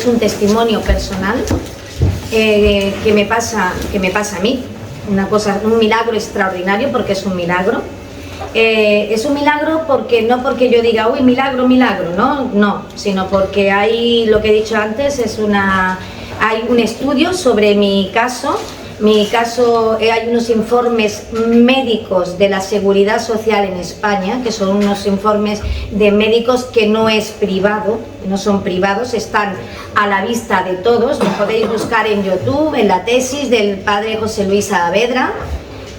es un testimonio personal que me pasa a mí, un milagro extraordinario, porque es un milagro. Es un milagro porque no porque yo diga, uy, milagro, no, sino porque hay, lo que he dicho antes, hay un estudio sobre mi caso. Hay unos informes médicos de la Seguridad Social en España, que son unos informes de médicos que no es privado, no son privados, están a la vista de todos. Lo podéis buscar en YouTube, en la tesis del padre José Luis Saavedra,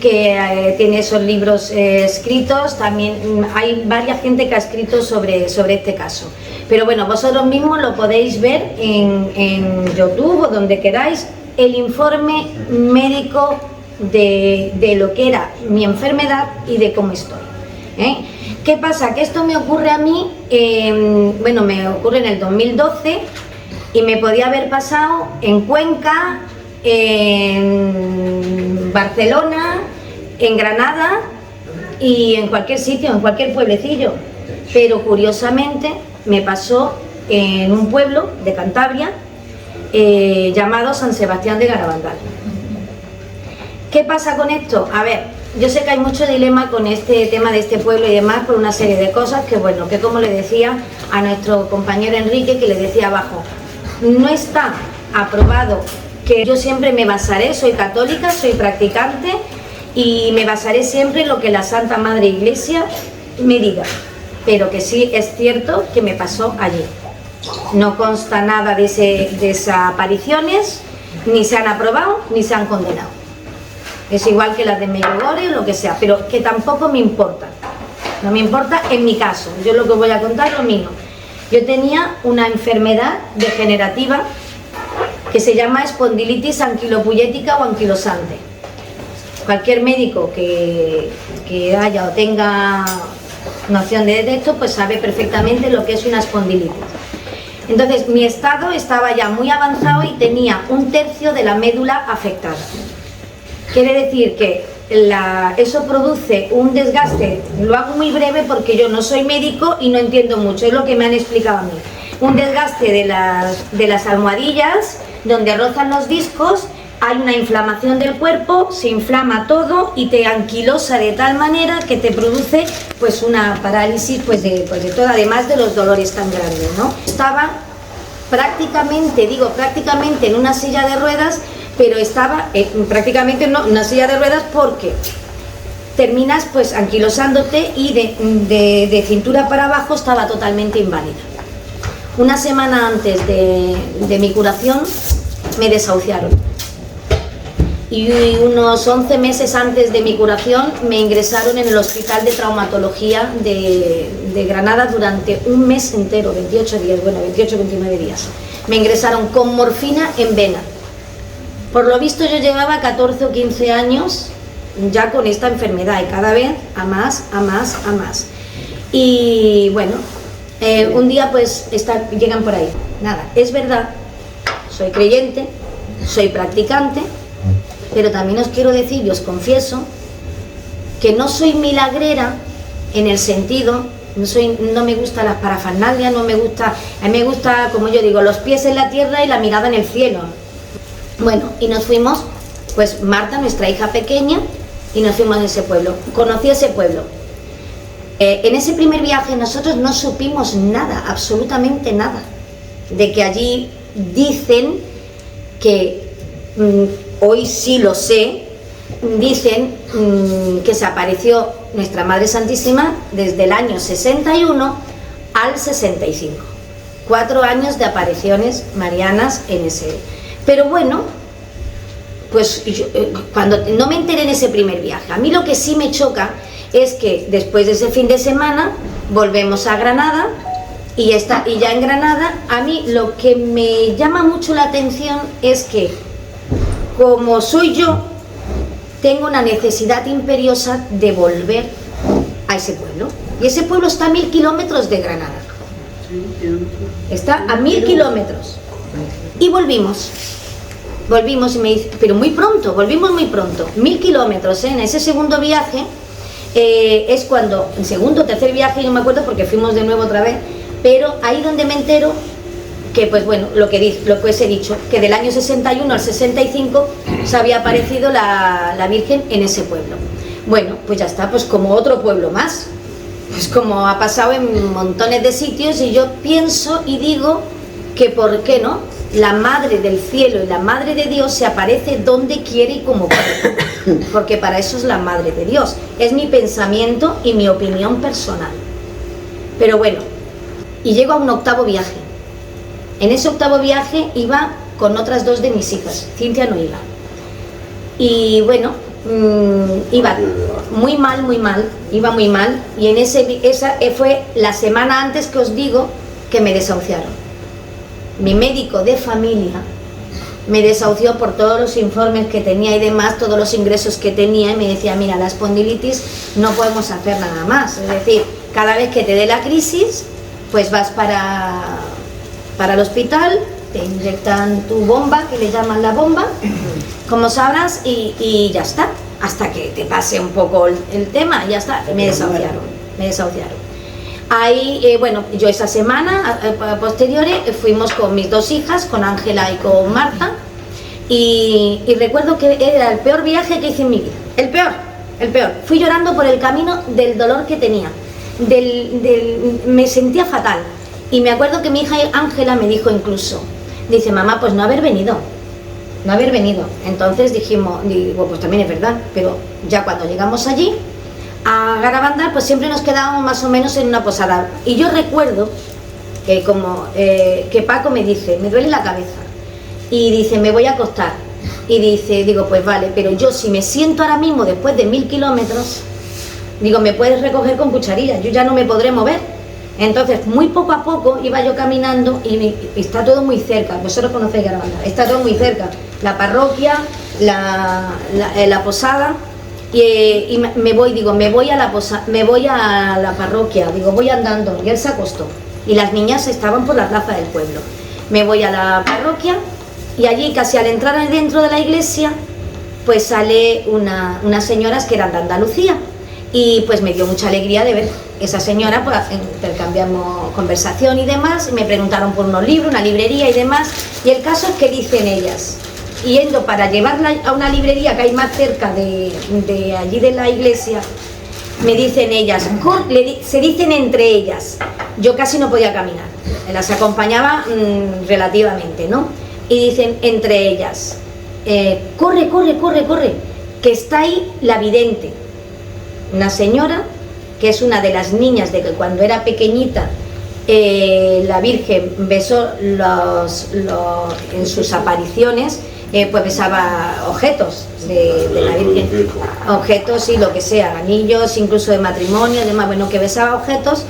que tiene esos libros escritos. También hay varias gente que ha escrito sobre este caso. Pero bueno, vosotros mismos lo podéis ver en YouTube o donde queráis, el informe médico de lo que era mi enfermedad y de cómo estoy. ¿Qué pasa? Que esto me ocurre a mí, me ocurre en el 2012 y me podía haber pasado en Cuenca, en Barcelona, en Granada y en cualquier sitio, en cualquier pueblecillo. Pero curiosamente me pasó en un pueblo de Cantabria llamado San Sebastián de Garabandal. ¿Qué pasa con esto? A ver, yo sé que hay mucho dilema con este tema de este pueblo y demás por una serie de cosas que como le decía a nuestro compañero Enrique, que le decía abajo, no está aprobado, que yo siempre me basaré, soy católica, soy practicante y me basaré siempre en lo que la Santa Madre Iglesia me diga, pero que sí es cierto que me pasó allí. No consta nada de esas apariciones, ni se han aprobado ni se han condenado. Es igual que las de Medjugorje o lo que sea, pero que tampoco me importa. No me importa en mi caso. Yo lo que voy a contar es lo mío. Yo tenía una enfermedad degenerativa que se llama espondilitis anquilopuyética o anquilosante. Cualquier médico que haya o tenga noción de esto, pues sabe perfectamente lo que es una espondilitis. Entonces mi estado estaba ya muy avanzado y tenía 1/3 de la médula afectada. Quiere decir que eso produce un desgaste, lo hago muy breve porque yo no soy médico y no entiendo mucho, es lo que me han explicado a mí. Un desgaste de las almohadillas, donde rozan los discos, hay una inflamación del cuerpo, se inflama todo y te anquilosa de tal manera que te produce pues una parálisis de todo, además de los dolores tan grandes, ¿no? Estaba prácticamente en una silla de ruedas, pero estaba prácticamente no, en una silla de ruedas porque terminas pues anquilosándote y de cintura para abajo estaba totalmente inválida. Una semana antes de mi curación me desahuciaron. Y unos 11 meses antes de mi curación me ingresaron en el Hospital de Traumatología de Granada durante un mes entero, 28 días, 29 días. Me ingresaron con morfina en vena. Por lo visto yo llevaba 14 o 15 años ya con esta enfermedad y cada vez a más. Y bueno, un día pues llegan por ahí. Nada, es verdad, soy creyente, soy practicante, pero también os quiero decir y os confieso que no soy milagrera en el sentido, no me gustan las parafernalias, a mí me gusta, como yo digo, los pies en la tierra y la mirada en el cielo. Bueno, y nos fuimos, pues Marta, nuestra hija pequeña, y nos fuimos a ese pueblo. Conocí ese pueblo. En ese primer viaje nosotros no supimos nada, absolutamente nada, de que allí dicen que... hoy sí lo sé, dicen que se apareció nuestra Madre Santísima desde el año 61 al 65. 4 años de apariciones marianas en ese. Pero bueno, pues cuando no me enteré en ese primer viaje, a mí lo que sí me choca es que después de ese fin de semana volvemos a Granada y ya en Granada a mí lo que me llama mucho la atención es que como soy yo, tengo una necesidad imperiosa de volver a ese pueblo. Y ese pueblo está a 1000 kilómetros de Granada. Está a 1000 kilómetros. Y volvimos y me dice, pero muy pronto, volvimos muy pronto. 1000 kilómetros, en ese segundo viaje, es cuando, en segundo o tercer viaje, no me acuerdo porque fuimos de nuevo otra vez, pero ahí donde me entero que pues bueno, lo que os he dicho, que del año 61 al 65 se había aparecido la Virgen en ese pueblo. Bueno, pues ya está, pues como otro pueblo más, pues como ha pasado en montones de sitios, y yo pienso y digo que por qué no, la Madre del Cielo y la Madre de Dios se aparece donde quiere y como quiere, porque para eso es la Madre de Dios. Es mi pensamiento y mi opinión personal. Pero bueno, y llego a un octavo viaje. En ese octavo viaje iba con otras dos de mis hijas, Cintia no iba. Y bueno, iba muy mal, iba muy mal, y en esa fue la semana antes que os digo que me desahuciaron. Mi médico de familia me desahució por todos los informes que tenía y demás, todos los ingresos que tenía, y me decía, mira, la espondilitis no podemos hacer nada más, es decir, cada vez que te dé la crisis, pues vas para el hospital, te inyectan tu bomba, que le llaman la bomba, como sabrás, y ya está, hasta que te pase un poco el tema, ya está, me desahuciaron. Ahí, bueno, yo esa semana, posteriores, fuimos con mis dos hijas, con Ángela y con Marta, y recuerdo que era el peor viaje que hice en mi vida, el peor. Fui llorando por el camino del dolor que tenía, me sentía fatal, y me acuerdo que mi hija Ángela me dijo incluso, dice, mamá, pues no haber venido. Entonces digo, pues también es verdad, pero ya cuando llegamos allí, a Garabandal, pues siempre nos quedábamos más o menos en una posada. Y yo recuerdo que que Paco me dice, me duele la cabeza, y dice, me voy a acostar, y digo, pues vale, pero yo si me siento ahora mismo después de 1000 kilómetros, digo, me puedes recoger con cucharilla, yo ya no me podré mover. Entonces, muy poco a poco iba yo caminando, y está todo muy cerca, vosotros conocéis Garabandal, está todo muy cerca, la parroquia, la posada. Y me voy a la parroquia, digo, voy andando, y él se acostó, y las niñas estaban por la plaza del pueblo. Me voy a la parroquia, y allí casi al entrar dentro de la iglesia, pues sale unas señoras que eran de Andalucía, y pues me dio mucha alegría de ver esa señora, pues intercambiamos conversación y demás, y me preguntaron por unos libros, una librería y demás, y el caso es que dicen ellas, yendo para llevarla a una librería que hay más cerca de allí de la iglesia, me dicen ellas, se dicen entre ellas, yo casi no podía caminar, las acompañaba relativamente, ¿no? Y dicen entre ellas, corre, que está ahí la vidente, una señora que es una de las niñas de que cuando era pequeñita la Virgen besó en sus apariciones, pues besaba objetos de la Virgen, objetos y lo que sea, anillos, incluso de matrimonio, demás, bueno, que besaba objetos,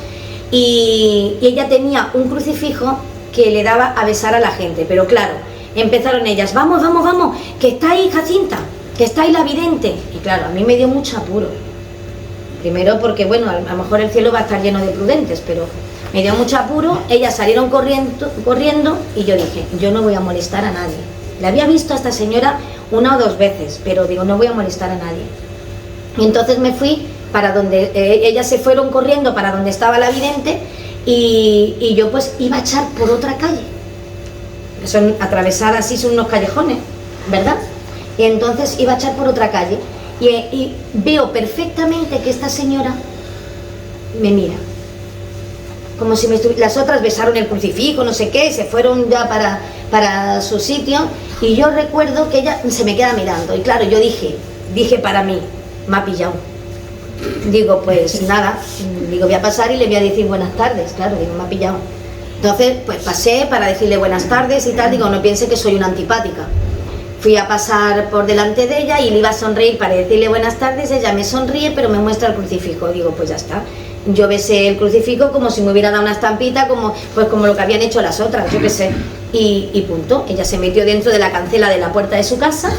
y ella tenía un crucifijo que le daba a besar a la gente, pero claro, empezaron ellas, vamos, que está ahí Jacinta, que está ahí la vidente, y claro, a mí me dio mucho apuro, primero porque bueno, a lo mejor el cielo va a estar lleno de prudentes, pero me dio mucho apuro, ellas salieron corriendo, y yo dije, yo no voy a molestar a nadie. La había visto a esta señora 1 o 2 veces, pero digo, no voy a molestar a nadie. Y entonces me fui para donde, ellas se fueron corriendo para donde estaba la vidente, y yo pues iba a echar por otra calle. Son atravesadas, así son unos callejones, ¿verdad? Y entonces iba a echar por otra calle, y veo perfectamente que esta señora me mira. Como si las otras besaron el crucifijo, no sé qué, se fueron ya para su sitio, y yo recuerdo que ella se me queda mirando, y claro, yo dije para mí, me ha pillado. Digo, pues nada, digo, voy a pasar y le voy a decir buenas tardes, claro, digo, me ha pillado. Entonces, pues pasé para decirle buenas tardes y tal, digo, no piense que soy una antipática. Fui a pasar por delante de ella y le iba a sonreír para decirle buenas tardes, ella me sonríe, pero me muestra el crucifijo, digo, pues ya está. Yo besé el crucifijo como si me hubiera dado una estampita, como lo que habían hecho las otras, yo qué sé, y punto. Ella se metió dentro de la cancela de la puerta de su casa,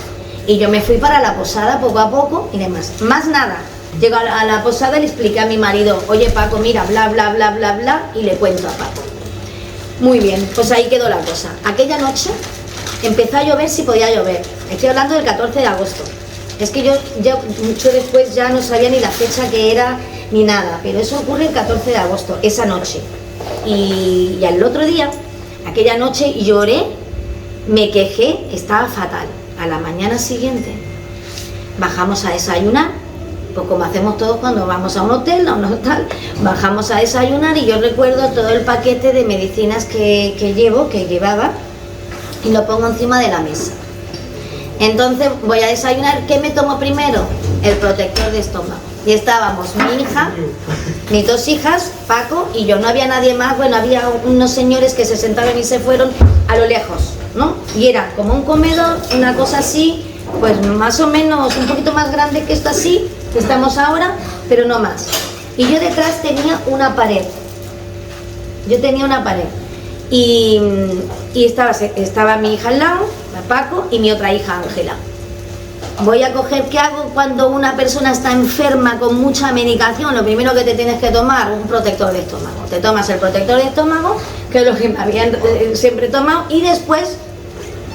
y yo me fui para la posada poco a poco y demás. Más nada, llego a la posada y le expliqué a mi marido, oye Paco, mira, bla, bla, bla, bla, bla, y le cuento a Paco. Muy bien, pues ahí quedó la cosa. Aquella noche empezó a llover si podía llover. Estoy hablando del 14 de agosto. Es que yo mucho después ya no sabía ni la fecha que era ni nada, pero eso ocurre el 14 de agosto, esa noche. Y al otro día, Aquella noche lloré, me quejé, estaba fatal. A la mañana siguiente bajamos a desayunar, pues como hacemos todos cuando vamos a un hotel, a un hostal, bajamos a desayunar y yo recuerdo todo el paquete de medicinas que llevaba, y lo pongo encima de la mesa. Entonces voy a desayunar, ¿qué me tomo primero? El protector de estómago. Y estábamos mi hija, mis dos hijas, Paco y yo, no había nadie más. Bueno, había unos señores que se sentaron y se fueron a lo lejos, ¿no? Y era como un comedor, una cosa así, pues más o menos un poquito más grande que esto así, que estamos ahora, pero no más. Y yo detrás tenía una pared. Yo tenía una pared. Y estaba mi hija al lado, Paco, y mi otra hija, Ángela. Voy a coger, ¿qué hago cuando una persona está enferma con mucha medicación? Lo primero que te tienes que tomar, un protector de estómago. Te tomas el protector de estómago, que es lo que me habían siempre tomado, y después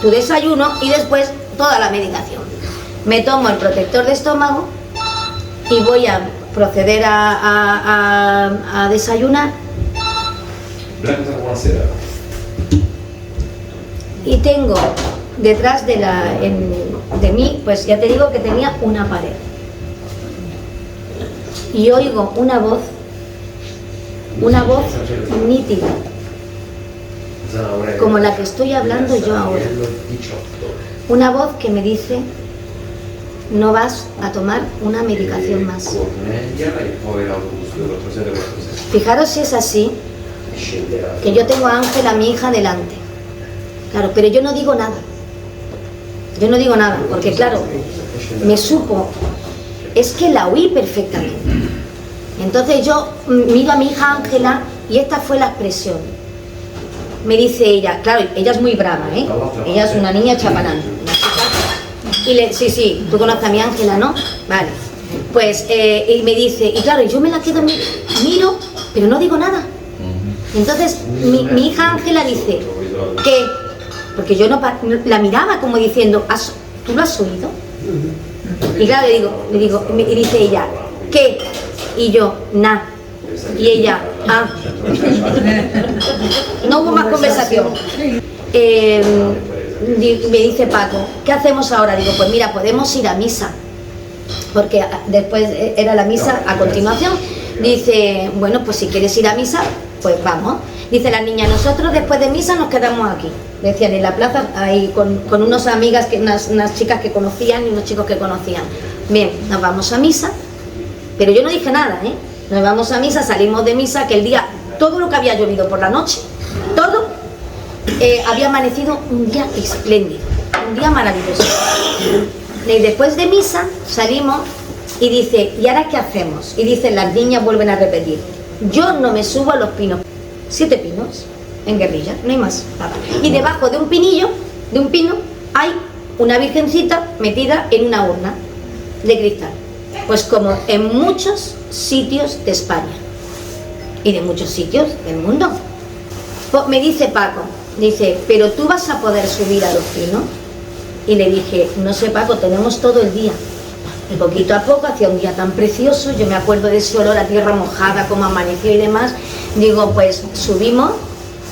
tu desayuno y después toda la medicación. Me tomo el protector de estómago y voy a proceder a desayunar. Y tengo detrás de mí, pues ya te digo que tenía una pared. Y oigo una voz nítida, como la que estoy hablando yo ahora. Una voz que me dice: no vas a tomar una medicación más. Fijaros si es así, que yo tengo a Ángela, mi hija, delante. Claro, pero yo no digo nada. Yo no digo nada, porque claro, me supo, es que la oí perfectamente. Entonces yo miro a mi hija Ángela y esta fue la expresión. Me dice ella, claro, ella es muy brava, ¿eh? Ella es una niña chapanán. Sí, tú conoces a mi Ángela, ¿no? Vale. Pues, y me dice, y claro, yo me la quedo, miro, pero no digo nada. Entonces mi hija Ángela dice, ¿qué? Porque yo no la miraba como diciendo, ¿tú lo has oído? Y claro, le digo, y dice ella, ¿qué? Y yo, nada. Y ella, No hubo más conversación. Me dice Paco, ¿qué hacemos ahora? Digo, pues mira, podemos ir a misa. Porque después era la misa a continuación. Dice, bueno, pues si quieres ir a misa, pues vamos. Dice la niña, nosotros después de misa nos quedamos aquí. Decían, en la plaza, ahí con unas amigas, unas chicas que conocían y unos chicos que conocían. Bien, nos vamos a misa, pero yo no dije nada, ¿eh? Nos vamos a misa, salimos de misa, que el día, todo lo que había llovido por la noche, todo, había amanecido un día espléndido, un día maravilloso. Y después de misa salimos y dice, ¿y ahora qué hacemos? Y dicen, las niñas vuelven a repetir, yo no me subo a los pinos. 7 pinos en Guerrilla, no hay más nada. Y debajo de un pino hay una virgencita metida en una urna de cristal, pues como en muchos sitios de España y de muchos sitios del mundo. Pues me dice Paco, dice, ¿pero tú vas a poder subir a los pinos? Y le dije, no sé Paco, tenemos todo el día. Y poquito a poco, hacía un día tan precioso, yo me acuerdo de ese olor a tierra mojada, como amaneció y demás. Digo, pues subimos,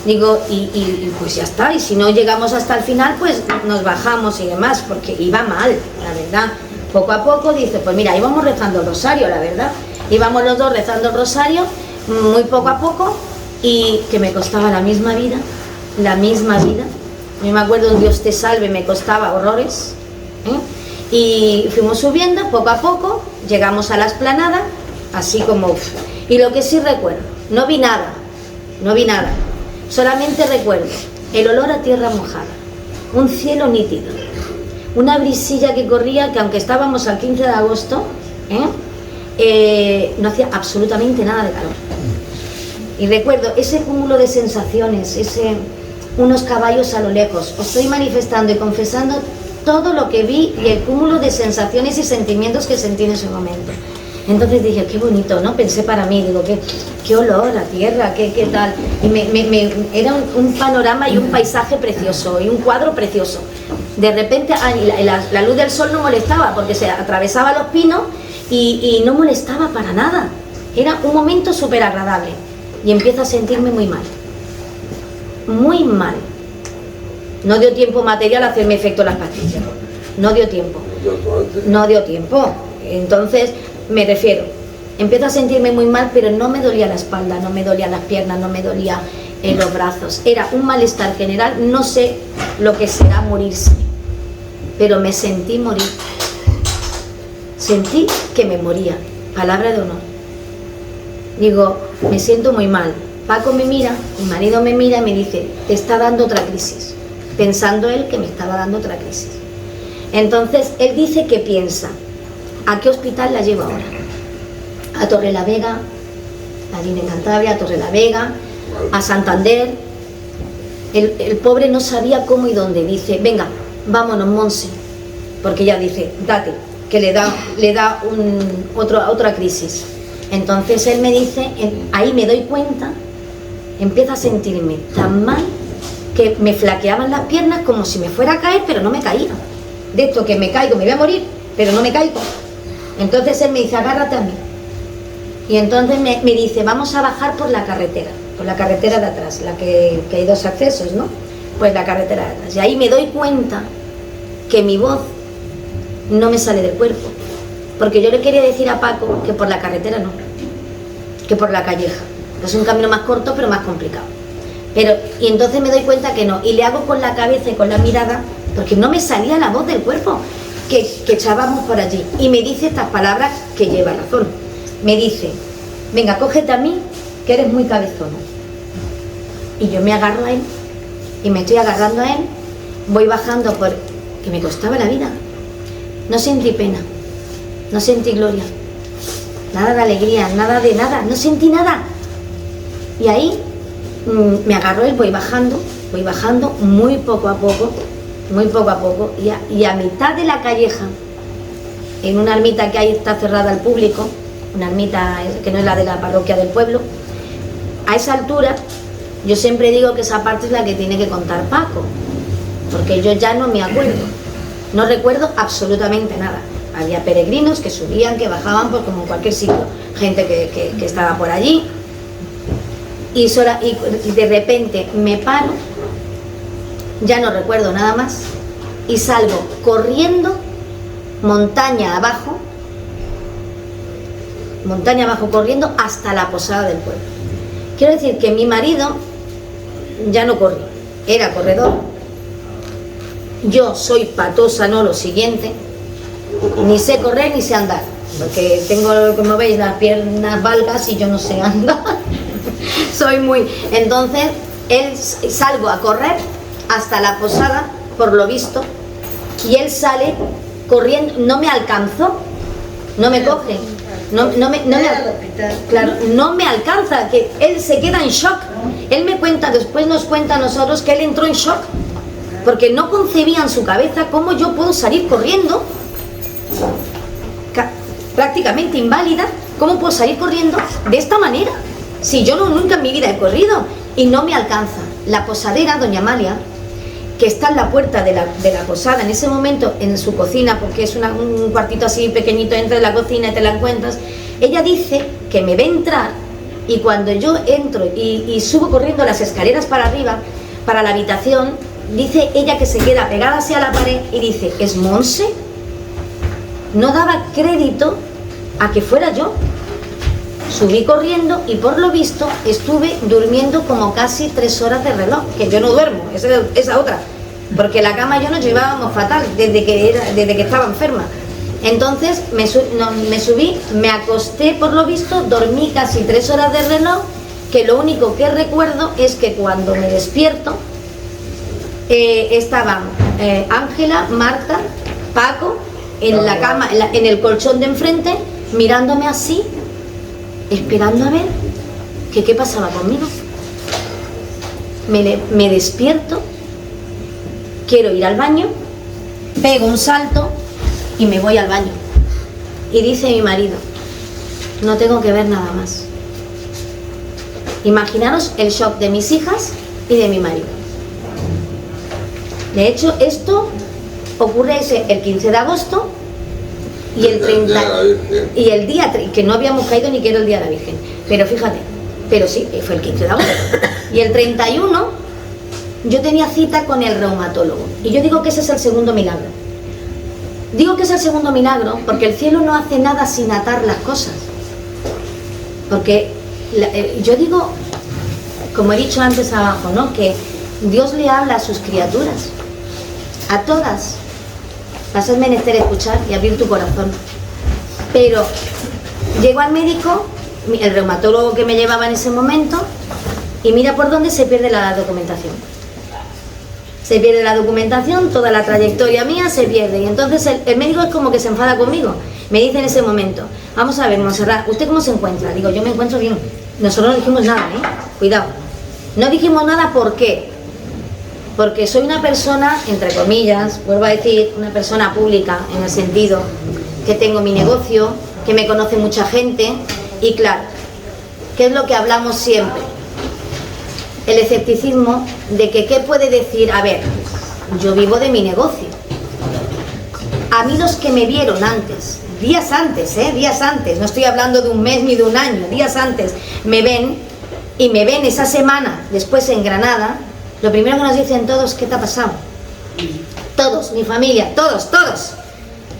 digo, y pues ya está, y si no llegamos hasta el final, pues nos bajamos y demás, porque iba mal, la verdad. Poco a poco dice, pues mira, íbamos rezando el rosario, la verdad. Íbamos los dos rezando el rosario, muy poco a poco, y que me costaba la misma vida. Yo me acuerdo, un Dios te salve, me costaba horrores, ¿eh? Y fuimos subiendo poco a poco, llegamos a la explanada, así como... Y lo que sí recuerdo, no vi nada, solamente recuerdo el olor a tierra mojada, un cielo nítido, una brisilla que corría, que aunque estábamos al 15 de agosto, no hacía absolutamente nada de calor. Y recuerdo ese cúmulo de sensaciones, unos caballos a lo lejos. Os estoy manifestando y confesando todo lo que vi y el cúmulo de sensaciones y sentimientos que sentí en ese momento. Entonces dije, qué bonito, ¿no? Pensé para mí, digo, qué olor a tierra, qué tal. Y era un panorama y un paisaje precioso, y un cuadro precioso. De repente, la luz del sol no molestaba, porque se atravesaba los pinos y no molestaba para nada. Era un momento súper agradable. Y empiezo a sentirme muy mal. muy mal. No dio tiempo material a hacerme efecto las pastillas. No dio tiempo. No dio tiempo. Entonces, me refiero, empiezo a sentirme muy mal, pero no me dolía la espalda, no me dolían las piernas, no me dolía los brazos. Era un malestar general, no sé lo que será morirse, pero me sentí morir. Sentí que me moría, palabra de honor. Digo, me siento muy mal. Paco me mira, mi marido me mira y me dice, te está dando otra crisis. Pensando él que me estaba dando otra crisis. Entonces, él dice que piensa, ¿a qué hospital la llevo ahora? A Torrelavega, allí en Cantabria, a Torrelavega, a Santander. El pobre no sabía cómo y dónde. Dice, venga, vámonos, Monse. Porque ella dice, date, que le da otra crisis. Entonces él me dice, ahí me doy cuenta, empiezo a sentirme tan mal que me flaqueaban las piernas como si me fuera a caer, pero no me caía. De esto que me caigo, me voy a morir, pero no me caigo. Entonces él me dice, agárrate a mí. Y entonces me dice, vamos a bajar por la carretera de atrás, la que hay dos accesos, ¿no? Pues la carretera de atrás. Y ahí me doy cuenta que mi voz no me sale del cuerpo. Porque yo le quería decir a Paco que por la carretera no, que por la calleja. Es un camino más corto, pero más complicado. Y entonces me doy cuenta que no. Y le hago con la cabeza y con la mirada, porque no me salía la voz del cuerpo, que echábamos por allí. Y me dice estas palabras que lleva razón. Me dice, venga, cógete a mí, que eres muy cabezona. Y yo me agarro a él, y me estoy agarrando a él, voy bajando que me costaba la vida. No sentí pena, no sentí gloria, nada de alegría, nada de nada, no sentí nada. Y ahí me agarro él, voy bajando muy poco a poco, y a mitad de la calleja, en una ermita que ahí está cerrada al público, una ermita que no es la de la parroquia del pueblo, a esa altura, yo siempre digo que esa parte es la que tiene que contar Paco, porque yo ya no me acuerdo, no recuerdo absolutamente nada. Había peregrinos que subían, que bajaban, pues como en cualquier sitio, gente que estaba por allí, y de repente me paro, ya no recuerdo nada más, y salgo corriendo montaña abajo corriendo hasta la posada del pueblo. Quiero decir que mi marido ya no corre, era corredor. Yo soy patosa, no lo siguiente, ni sé correr ni sé andar, porque tengo, como veis, las piernas valgas y yo no sé andar. Entonces salgo a correr hasta la posada, por lo visto, y él sale corriendo, no me alcanzó, no me coge, no me alcanza, que él se queda en shock. Él me cuenta, después nos cuenta a nosotros que él entró en shock, porque no concebía en su cabeza cómo yo puedo salir corriendo, prácticamente inválida, cómo puedo salir corriendo de esta manera, si yo nunca en mi vida he corrido, y no me alcanza. La posadera, doña Amalia, que está en la puerta de la posada, en ese momento en su cocina, porque es un cuartito así pequeñito, entra en la cocina y te la encuentras, ella dice que me ve entrar, y cuando yo entro y subo corriendo las escaleras para arriba, para la habitación, dice ella que se queda pegada hacia la pared y dice, ¿es Monse? No daba crédito a que fuera yo. Subí corriendo y por lo visto estuve durmiendo como casi 3 horas de reloj, que yo no duermo, esa otra, porque la cama yo nos llevábamos fatal desde que estaba enferma. Entonces me subí, me acosté, por lo visto, dormí casi 3 horas de reloj, que lo único que recuerdo es que cuando me despierto estaban Ángela, Marta, Paco en la cama, en el colchón de enfrente, mirándome así, esperando a ver qué pasaba conmigo. Me despierto, quiero ir al baño, pego un salto y me voy al baño. Y dice mi marido, no tengo que ver nada más. Imaginaros el shock de mis hijas y de mi marido. De hecho, esto ocurre el 15 de agosto y el 30 y el día que no habíamos caído ni que era el día de la Virgen, pero fíjate, pero sí, fue el 15 de agosto y el 31 yo tenía cita con el reumatólogo. Y yo digo que ese es el segundo milagro. Digo que es el segundo milagro porque el cielo no hace nada sin atar las cosas. Porque yo digo, como he dicho antes abajo, ¿no?, que Dios le habla a sus criaturas, a todas. Vas a menester escuchar y abrir tu corazón. Pero llego al médico, el reumatólogo que me llevaba en ese momento, y mira por dónde se pierde la documentación. Se pierde la documentación, toda la trayectoria mía se pierde. Y entonces el médico es como que se enfada conmigo. Me dice en ese momento, vamos a ver, Montserrat, ¿usted cómo se encuentra? Digo, yo me encuentro bien. Nosotros no dijimos nada, cuidado. No dijimos nada, ¿por qué? Porque soy una persona, entre comillas, vuelvo a decir, una persona pública, en el sentido que tengo mi negocio, que me conoce mucha gente, y claro, ¿qué es lo que hablamos siempre? El escepticismo de que qué puede decir, a ver, yo vivo de mi negocio. A mí los que me vieron antes, días antes, no estoy hablando de un mes ni de un año, días antes, me ven, y me ven esa semana después en Granada, lo primero que nos dicen todos, ¿qué te ha pasado? Todos, mi familia, todos.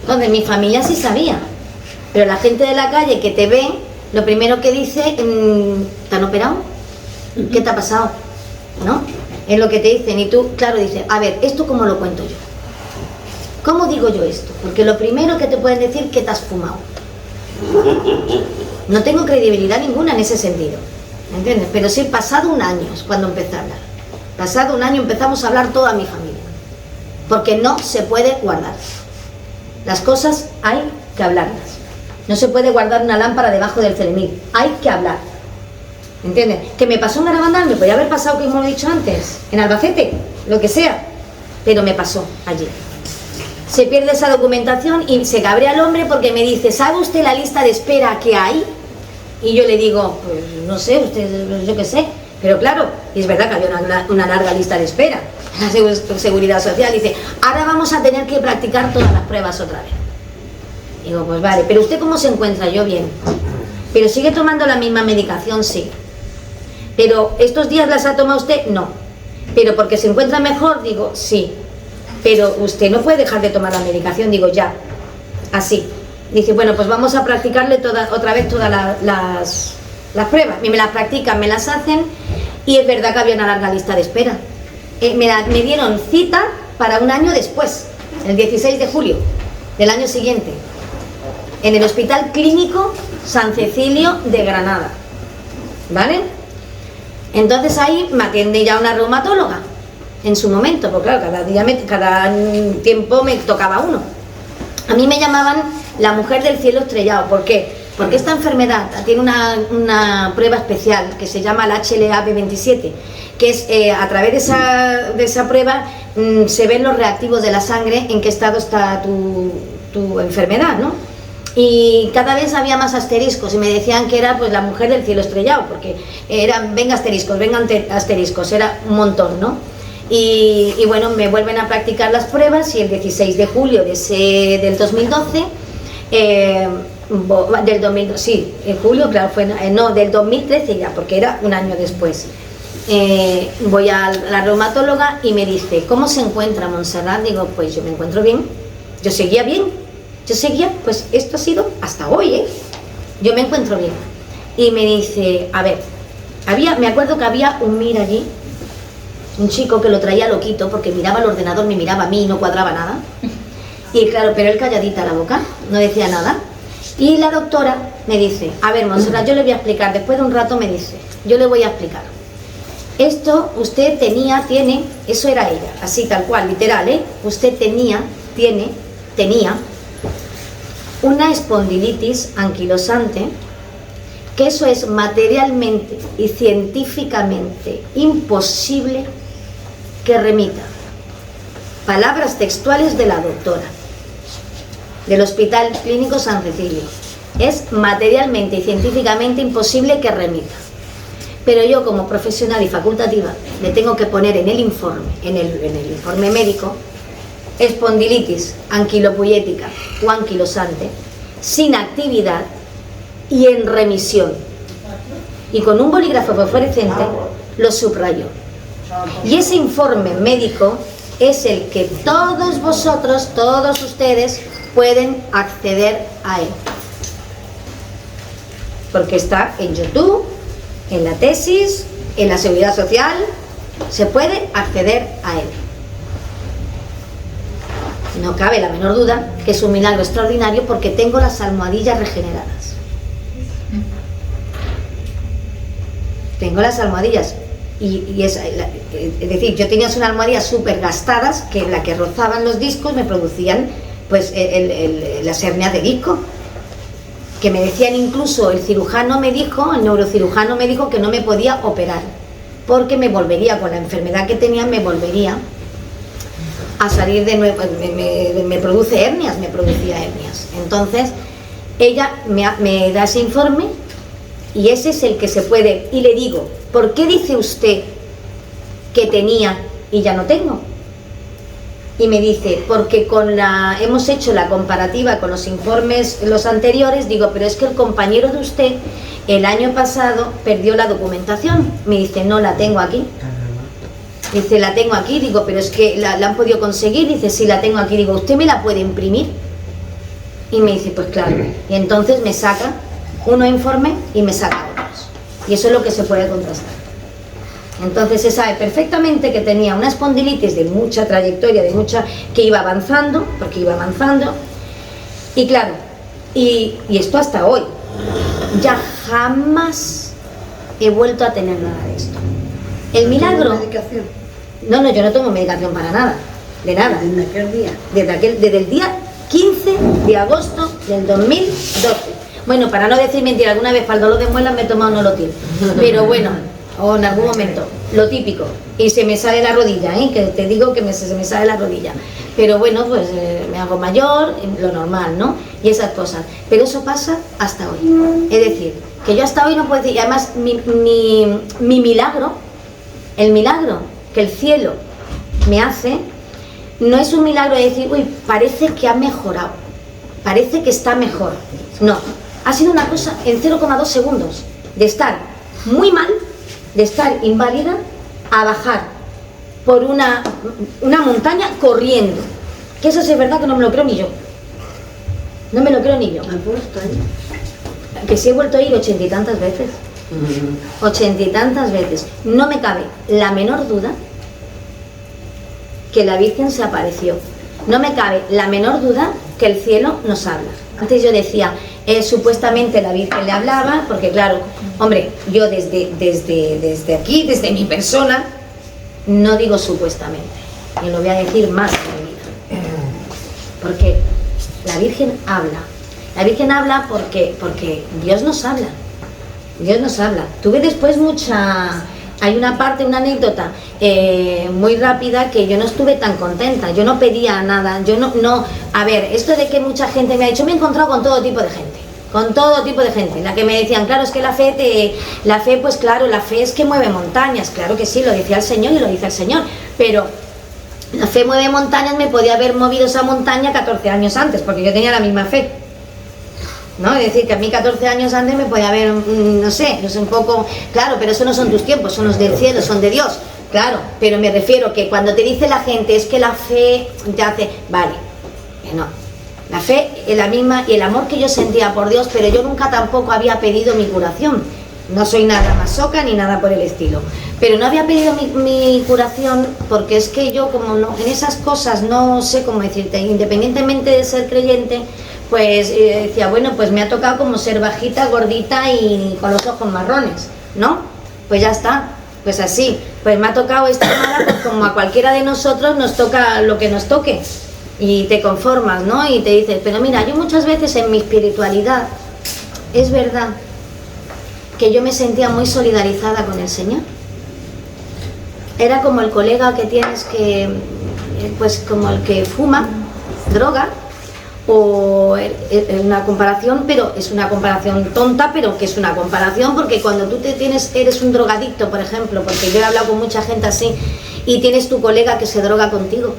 Entonces mi familia sí sabía, pero la gente de la calle que te ve, lo primero que dice, ¿te han operado? ¿Qué te ha pasado? ¿No? Es lo que te dicen, y tú, claro, dices, a ver, ¿esto cómo lo cuento yo? ¿Cómo digo yo esto? Porque lo primero que te pueden decir es que te has fumado. No tengo credibilidad ninguna en ese sentido, ¿entiendes? Pero sí, pasado un año es cuando empecé a hablar. Pasado un año empezamos a hablar toda mi familia, porque no se puede guardar. Las cosas hay que hablarlas. No se puede guardar una lámpara debajo del celemil, hay que hablar. ¿Entiendes? Que me pasó en Garabandal, me podía haber pasado, como he dicho antes, en Albacete, lo que sea, pero me pasó allí. Se pierde esa documentación y se cabrea el hombre porque me dice, ¿sabe usted la lista de espera que hay? Y yo le digo, pues no sé, usted, yo qué sé. Pero claro, y es verdad que había una larga lista de espera. La Seguridad Social dice, ahora vamos a tener que practicar todas las pruebas otra vez. Digo, pues vale, pero ¿usted cómo se encuentra? Yo bien. ¿Pero sigue tomando la misma medicación? Sí. ¿Pero estos días las ha tomado usted? No. ¿Pero porque se encuentra mejor? Digo, sí. Pero usted no puede dejar de tomar la medicación. Digo, ya. Así. Dice, bueno, pues vamos a practicarle otra vez todas las pruebas. Y me las practican, me las hacen, y es verdad que había una larga lista de espera. Me dieron cita para un año después, el 16 de julio del año siguiente, en el Hospital Clínico San Cecilio de Granada. ¿Vale? Entonces ahí me atiende ya una reumatóloga en su momento, porque claro, cada tiempo me tocaba uno. A mí me llamaban la mujer del cielo estrellado. ¿Por qué? Porque esta enfermedad tiene una prueba especial que se llama el HLA-B27, que es a través de esa prueba se ven los reactivos de la sangre, en qué estado está tu enfermedad, ¿no? Y cada vez había más asteriscos y me decían que era pues la mujer del cielo estrellado, porque eran, venga asteriscos, era un montón, ¿no? Y bueno, me vuelven a practicar las pruebas y el 16 de julio del 2012, en julio, claro, del 2013 ya, porque era un año después. Voy a la reumatóloga y me dice, ¿cómo se encuentra Montserrat? Digo, pues yo me encuentro bien, yo seguía bien. Pues esto ha sido hasta hoy, yo me encuentro bien. Y me dice, a ver, me acuerdo que había un Mir allí, un chico que lo traía loquito porque miraba el ordenador, me miraba a mí y no cuadraba nada. Y claro, pero él calladita la boca, no decía nada. Y la doctora me dice, a ver, Montserrat, yo le voy a explicar. Después de un rato me dice, yo le voy a explicar. Esto usted tenía, eso era ella, así tal cual, literal, usted tenía una espondilitis anquilosante, que eso es materialmente y científicamente imposible que remita. Palabras textuales de la doctora del Hospital Clínico San Cecilio. Es materialmente y científicamente imposible que remita. Pero yo, como profesional y facultativa, le tengo que poner en el informe médico, espondilitis anquilopuyética o anquilosante, sin actividad y en remisión. Y con un bolígrafo fosforescente lo subrayó. Y ese informe médico es el que todos vosotros, todos ustedes, pueden acceder a él. Porque está en YouTube, en la tesis, en la seguridad social, se puede acceder a él. No cabe la menor duda que es un milagro extraordinario porque tengo las almohadillas regeneradas. Tengo las almohadillas es decir, yo tenía unas almohadillas súper gastadas que en la que rozaban los discos me producían pues las hernias de disco, que me decían, incluso el neurocirujano me dijo que no me podía operar porque me volvería, con la enfermedad que tenía, me volvería a salir de nuevo, me producía hernias. Entonces ella me da ese informe y ese es el que se puede, y le digo, ¿por qué dice usted que tenía y ya no tengo? Y me dice, porque hemos hecho la comparativa con los informes, los anteriores. Digo, pero es que el compañero de usted el año pasado perdió la documentación. Me dice, no, la tengo aquí. Dice, la tengo aquí. Digo, pero es que la han podido conseguir. Dice, sí, la tengo aquí. Digo, ¿usted me la puede imprimir? Y me dice, pues claro. Y entonces me saca uno informe y me saca otros. Y eso es lo que se puede contrastar. Entonces se sabe perfectamente que tenía una espondilitis de mucha trayectoria, que iba avanzando, y claro, y esto hasta hoy, ya jamás he vuelto a tener nada de esto. El milagro... ¿Medicación? No, yo no tomo medicación para nada, de nada. ¿Desde aquel día? Desde el día 15 de agosto del 2012. Bueno, para no decir mentira, alguna vez para el dolor de muelas me he tomado Nolotil, pero bueno, o en algún momento, lo típico, y se me sale la rodilla, que te digo que se me sale la rodilla, pero bueno, pues me hago mayor, lo normal, ¿no? Y esas cosas, pero eso pasa hasta hoy. Es decir, que yo hasta hoy no puedo decir, y además mi milagro, el milagro que el cielo me hace, no es un milagro de decir, uy, parece que ha mejorado, parece que está mejor. No, ha sido una cosa en 0,2 segundos, de estar muy mal, de estar inválida, a bajar por una montaña corriendo. Que eso sí es verdad que no me lo creo ni yo. No me lo creo ni yo. Que sí he vuelto a ir 80 y tantas veces. 80 y tantas veces. No me cabe la menor duda que la Virgen se apareció. No me cabe la menor duda que el cielo nos habla. Antes yo decía, supuestamente la Virgen le hablaba, porque claro, hombre, yo desde aquí, desde mi persona, no digo supuestamente, y lo voy a decir más en mi vida. Porque la Virgen habla. La Virgen habla porque Dios nos habla. Dios nos habla. Tuve después hay una parte, una anécdota muy rápida que yo no estuve tan contenta, yo no pedía nada, a ver, esto de que mucha gente me ha dicho, me he encontrado con todo tipo de gente, la que me decían, claro, es que la fe, pues claro, la fe es que mueve montañas, claro que sí, lo decía el Señor y lo dice el Señor, pero la fe mueve montañas, me podía haber movido esa montaña 14 años antes, porque yo tenía la misma fe. ¿No? Es decir, que a mí 14 años antes me podía haber, no sé, un poco, claro, pero eso no son tus tiempos, son los del cielo, son de Dios, claro, pero me refiero que cuando te dice la gente es que la fe te hace, vale, que no, la fe es la misma y el amor que yo sentía por Dios, pero yo nunca tampoco había pedido mi curación, no soy nada masoca ni nada por el estilo, pero no había pedido mi curación porque es que yo como no, en esas cosas no sé cómo decirte, independientemente de ser creyente, pues decía, bueno, pues me ha tocado como ser bajita, gordita y con los ojos marrones, ¿no? Pues ya está, pues así, pues me ha tocado esta mala, pues como a cualquiera de nosotros nos toca lo que nos toque y te conformas, ¿no? Y te dices, pero mira, yo muchas veces en mi espiritualidad, es verdad que yo me sentía muy solidarizada con el Señor. Era como el colega que tienes que, pues como el que fuma droga, o una comparación, pero es una comparación tonta, pero que es una comparación porque cuando tú eres un drogadicto, por ejemplo, porque yo he hablado con mucha gente así, y tienes tu colega que se droga contigo,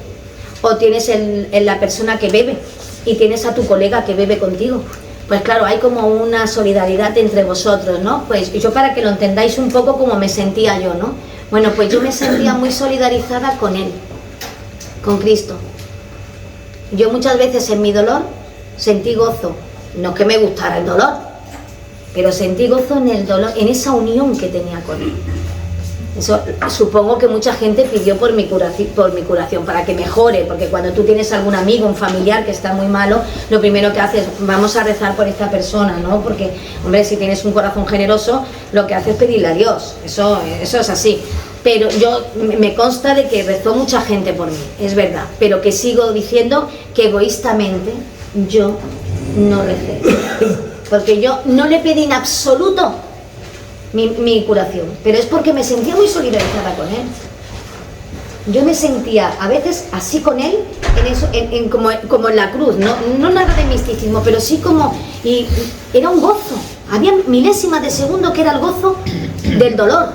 o tienes la persona que bebe y tienes a tu colega que bebe contigo, pues claro, hay como una solidaridad entre vosotros, ¿no? Pues yo, para que lo entendáis un poco, como me sentía yo, ¿no? Bueno, pues yo me sentía muy solidarizada con él, con Cristo. Yo muchas veces en mi dolor sentí gozo, no que me gustara el dolor, pero sentí gozo en el dolor, en esa unión que tenía con él. Eso supongo que mucha gente pidió por mi curación, para que mejore, porque cuando tú tienes algún amigo, un familiar que está muy malo, lo primero que haces, vamos a rezar por esta persona, ¿no? Porque, hombre, si tienes un corazón generoso, lo que haces es pedirle a Dios, eso es así. Pero yo, me consta de que rezó mucha gente por mí, es verdad, pero que sigo diciendo que egoístamente yo no recé, porque yo no le pedí en absoluto mi curación, pero es porque me sentía muy solidarizada con él. Yo me sentía a veces así con él, como en la cruz, no nada de misticismo, pero sí como, y era un gozo, había milésimas de segundo que era el gozo del dolor,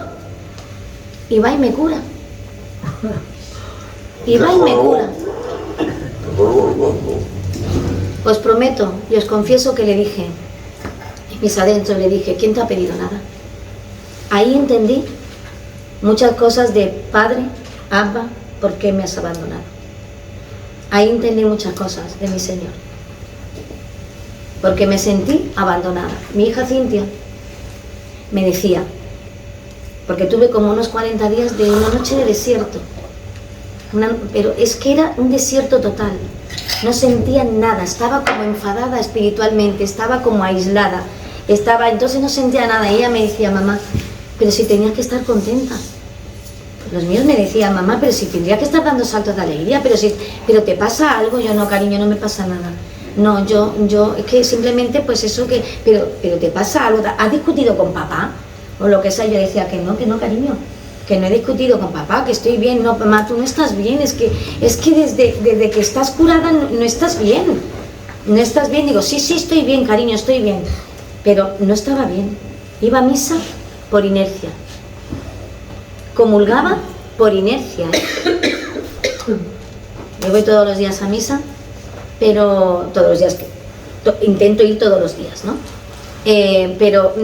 y va y me cura, y va y me cura. Os prometo y os confieso que le dije, en mis adentros le dije, ¿quién te ha pedido nada? Ahí entendí muchas cosas de Padre, Abba, ¿por qué me has abandonado? Ahí entendí muchas cosas de mi Señor, porque me sentí abandonada. Mi hija Cintia me decía, porque tuve como unos 40 días de una noche de desierto, pero es que era un desierto total, no sentía nada, estaba como enfadada espiritualmente, estaba como aislada, entonces no sentía nada. Y ella me decía, mamá, pero si tenía que estar contenta. Los míos me decían, mamá, pero si tendría que estar dando saltos de alegría, pero te pasa algo. Yo, no, cariño, no me pasa nada. No, yo, es que simplemente, pues eso que, pero te pasa algo. ¿Has discutido con papá? O lo que sea. Yo decía que no, cariño, que no he discutido con papá, que estoy bien. No, mamá, tú no estás bien, es que desde que estás curada no estás bien. No estás bien. Digo, sí, estoy bien, cariño, estoy bien. Pero no estaba bien. Iba a misa por inercia, comulgaba por inercia, Yo voy todos los días a misa, pero todos los días, intento ir todos los días, ¿no? Pero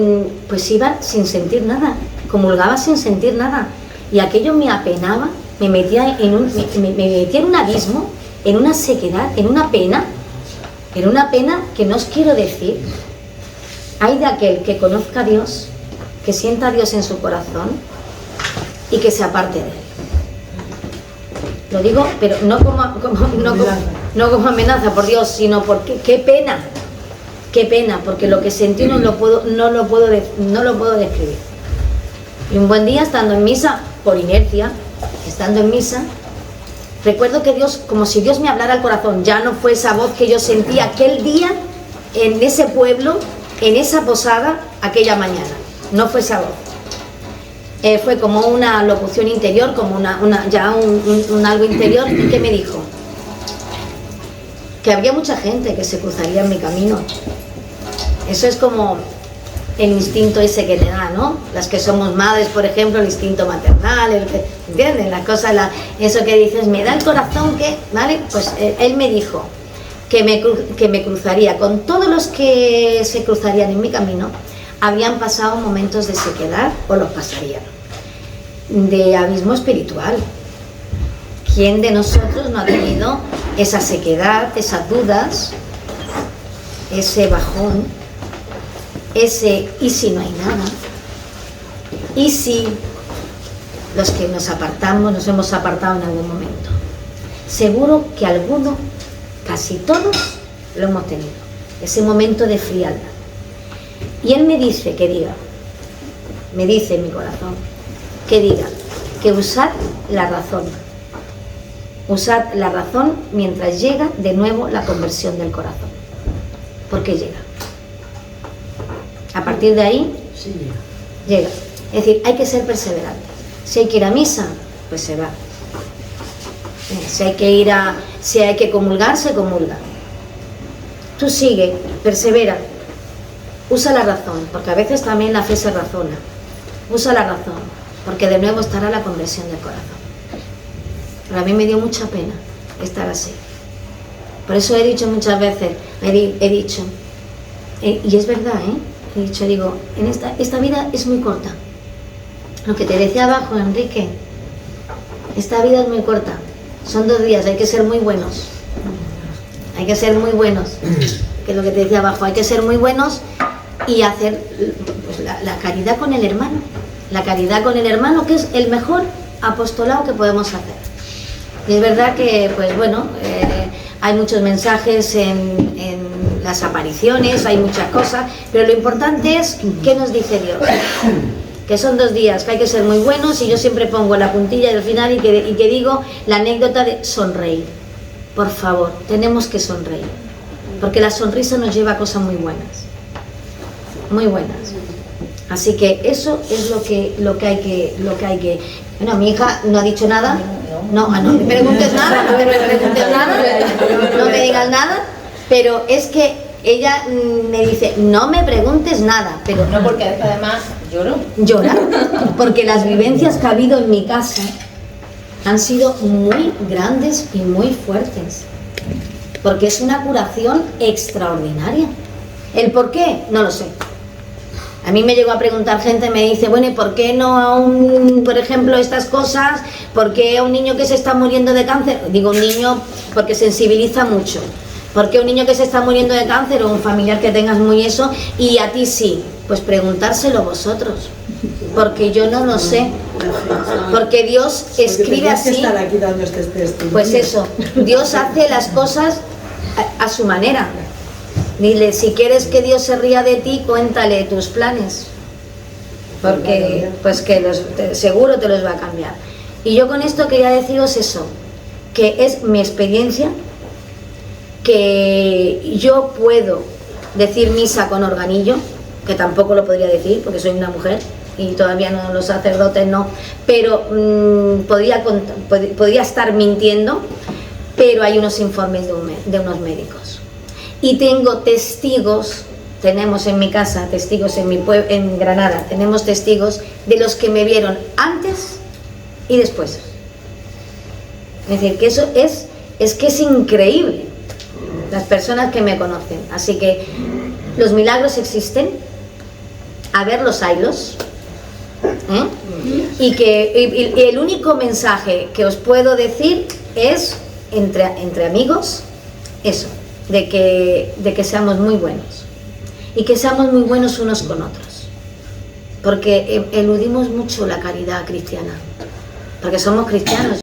pues iba sin sentir nada, comulgaba sin sentir nada, y aquello me apenaba, me metía en un abismo, en una sequedad, en una pena que no os quiero decir. Hay de aquel que conozca a Dios, que sienta a Dios en su corazón y que se aparte de él. Lo digo, pero no como amenaza, por Dios, sino porque qué pena, porque lo que sentí no lo puedo describir. Y un buen día, estando en misa, por inercia, estando en misa, recuerdo que Dios, como si Dios me hablara al corazón, ya no fue esa voz que yo sentía aquel día en ese pueblo, en esa posada, aquella mañana. No fue esa voz. Fue como una locución interior, como un algo interior, que me dijo que había mucha gente que se cruzaría en mi camino. Eso es como el instinto ese que te da, ¿no? Las que somos madres, por ejemplo, el instinto maternal, ¿entienden? La cosa, eso que dices, me da el corazón que, ¿vale? Pues él me dijo que me cruzaría con todos los que se cruzarían en mi camino. Habían pasado momentos de sequedad o los pasarían, de abismo espiritual. ¿Quién de nosotros no ha tenido esa sequedad, esas dudas, ese bajón, ese ¿y si no hay nada? ¿Y si los que nos hemos apartado en algún momento? Seguro que alguno, casi todos, lo hemos tenido, ese momento de frialdad. Y él me dice que diga, me dice en mi corazón, que diga, que usad la razón mientras llega de nuevo la conversión del corazón, porque llega. A partir de ahí, llega. Es decir, hay que ser perseverante. Si hay que ir a misa, pues se va. Si hay que comulgar, se comulga. Tú sigue, persevera. Usa la razón, porque a veces también la fe se razona. Usa la razón, porque de nuevo estará la conversión del corazón. Pero a mí me dio mucha pena estar así. Por eso he dicho muchas veces, he dicho, y es verdad, he dicho, digo, en esta vida es muy corta. Lo que te decía abajo, Enrique, esta vida es muy corta, son 2 días, hay que ser muy buenos. Hay que ser muy buenos, que es lo que te decía abajo, hay que ser muy buenos y hacer pues, la caridad con el hermano. La caridad con el hermano, que es el mejor apostolado que podemos hacer. Y es verdad que, pues bueno, hay muchos mensajes en las apariciones, hay muchas cosas, pero lo importante es qué nos dice Dios. Que son 2 días, que hay que ser muy buenos, y yo siempre pongo la puntilla del final y que digo la anécdota de sonreír. Por favor, tenemos que sonreír, porque la sonrisa nos lleva a cosas muy buenas, muy buenas. Así que eso es lo que hay que. Bueno, mi hija no ha dicho nada. No me preguntes nada, no me preguntes nada, no me digas nada, pero es que ella me dice, no me preguntes nada, pero no, porque además llora, porque las vivencias que ha habido en mi casa han sido muy grandes y muy fuertes, porque es una curación extraordinaria. ¿El por qué? No lo sé. A mí me llegó a preguntar gente, me dice, bueno, ¿y por qué no a por ejemplo, estas cosas? ¿Por qué a un niño que se está muriendo de cáncer? Digo un niño porque sensibiliza mucho. ¿Por qué un niño que se está muriendo de cáncer o un familiar que tengas muy eso y a ti sí? Pues preguntárselo vosotros, porque yo no lo sé. Porque Dios escribe así. Pues eso, Dios hace las cosas a su manera. Dile, si quieres que Dios se ría de ti, cuéntale tus planes, porque pues que seguro te los va a cambiar. Y yo con esto quería deciros eso, que es mi experiencia, que yo puedo decir misa con organillo, que tampoco lo podría decir porque soy una mujer y todavía no, los sacerdotes no, pero podría estar mintiendo, pero hay unos informes de unos médicos. Y tengo testigos, tenemos en mi casa testigos en Granada, tenemos testigos de los que me vieron antes y después. Es decir, que eso es que es increíble, las personas que me conocen. Así que los milagros existen, a verlos haylos, y el único mensaje que os puedo decir es entre amigos, eso. De que seamos muy buenos y que seamos muy buenos unos con otros, porque eludimos mucho la caridad cristiana, porque somos cristianos.